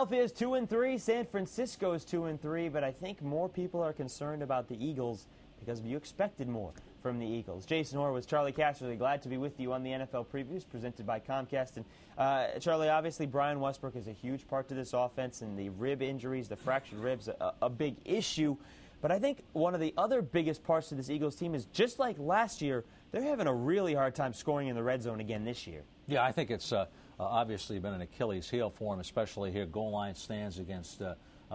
Philadelphia is 2-3. San Francisco is 2-3. But I think more people are concerned about the Eagles because you expected more from the Eagles. Jason Horowitz, Charley Casserly, glad to be with you on the NFL Previews presented by Comcast. And Charley, obviously Brian Westbrook is a huge part to this offense, and the rib injuries, the fractured ribs, a big issue. But I think one of the other biggest parts of this Eagles team is just like last year, they're having a really hard time scoring in the red zone again this year. Yeah, I think it's obviously been an Achilles heel for him, especially here goal line stands against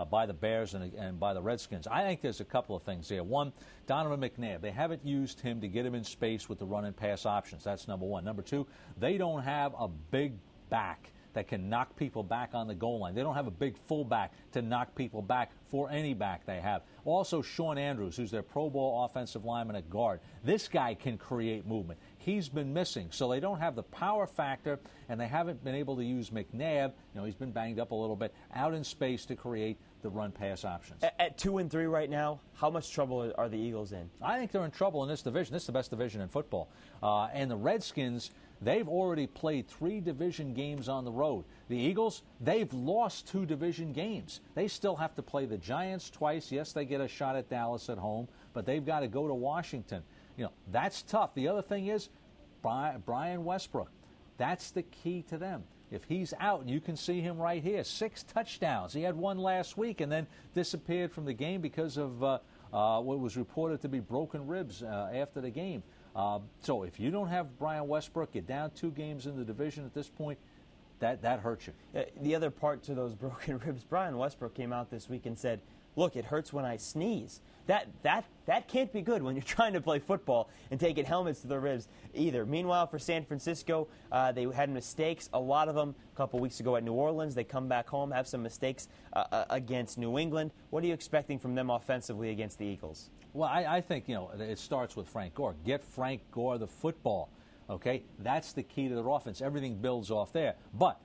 by the Bears and by the Redskins. I think there's a couple of things here. One, Donovan McNabb. They haven't used him to get him in space with the run and pass options. That's number one. Number two, they don't have a big back that can knock people back on the goal line. They don't have a big fullback to knock people back for any back they have. Also, Sean Andrews, who's their Pro Bowl offensive lineman at guard. This guy can create movement. He's been missing, so they don't have the power factor, and they haven't been able to use McNabb. You know, he's been banged up a little bit, out in space to create the run-pass options. At 2-3 right now, how much trouble are the Eagles in? I think they're in trouble in this division. This is the best division in football. And the Redskins, they've already played 3 division games on the road. The Eagles, they've lost 2 division games. They still have to play the Giants twice. Yes, they get a shot at Dallas at home, but they've got to go to Washington. You know, that's tough. The other thing is Brian Westbrook. That's the key to them. If he's out, and you can see him right here, 6 touchdowns. He had one last week and then disappeared from the game because of what was reported to be broken ribs after the game. So if you don't have Brian Westbrook, you're down 2 games in the division at this point, that hurts you. The other part to those broken ribs, Brian Westbrook came out this week and said, look, it hurts when I sneeze. That can't be good when you're trying to play football and taking helmets to the ribs either. Meanwhile, for San Francisco, they had mistakes, a lot of them. A couple weeks ago at New Orleans, they come back home, have some mistakes against New England. What are you expecting from them offensively against the Eagles? Well, I think, you know, it starts with Frank Gore. Get Frank Gore the football, okay? That's the key to their offense. Everything builds off there. But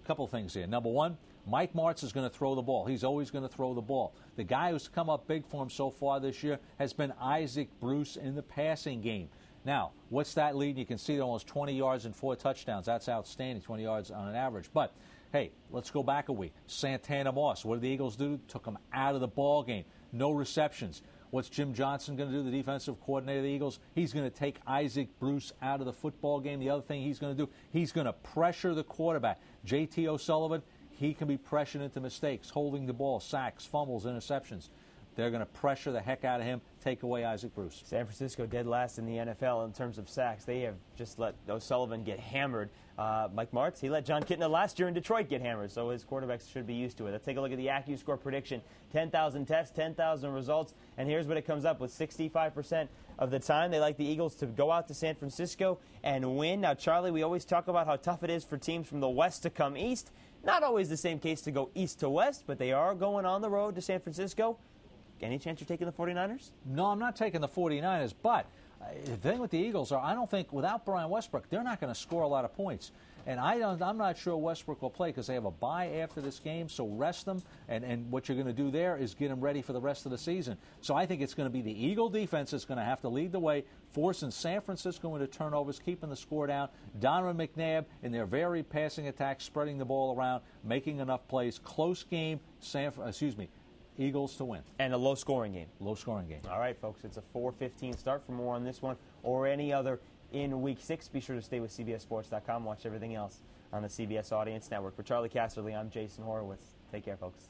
a couple of things here. Number one, Mike Martz is going to throw the ball. He's always going to throw the ball. The guy who's come up big for him so far this year has been Isaac Bruce in the passing game. Now, what's that lead? You can see almost 20 yards and 4 touchdowns. That's outstanding, 20 yards on an average. But, hey, let's go back a week. Santana Moss, what did the Eagles do? Took him out of the ball game. No receptions. What's Jim Johnson going to do, the defensive coordinator of the Eagles? He's going to take Isaac Bruce out of the football game. The other thing he's going to do, he's going to pressure the quarterback. J.T. O'Sullivan, he can be pressured into mistakes, holding the ball, sacks, fumbles, interceptions. They're going to pressure the heck out of him, take away Isaac Bruce. San Francisco dead last in the NFL in terms of sacks. They have just let O'Sullivan get hammered. Mike Martz, he let John Kitna last year in Detroit get hammered, so his quarterbacks should be used to it. Let's take a look at the AccuScore prediction. 10,000 tests, 10,000 results, and here's what it comes up with. 65% of the time they like the Eagles to go out to San Francisco and win. Now, Charlie, we always talk about how tough it is for teams from the West to come east. Not always the same case to go east to west, but they are going on the road to San Francisco. Any chance you're taking the 49ers? No, I'm not taking the 49ers, but the thing with the Eagles I don't think, without Brian Westbrook, they're not going to score a lot of points. And I'm not sure Westbrook will play because they have a bye after this game, so rest them. And what you're going to do there is get them ready for the rest of the season. So I think it's going to be the Eagle defense that's going to have to lead the way, forcing San Francisco into turnovers, keeping the score down. Donovan McNabb in their varied passing attack, spreading the ball around, making enough plays. Close game, Eagles to win. And a low-scoring game. Low-scoring game. All right, folks, it's a 4:15 start. For more on this one or any other in Week 6, be sure to stay with CBSSports.com. Watch everything else on the CBS Audience Network. For Charley Casserly, I'm Jason Horowitz. Take care, folks.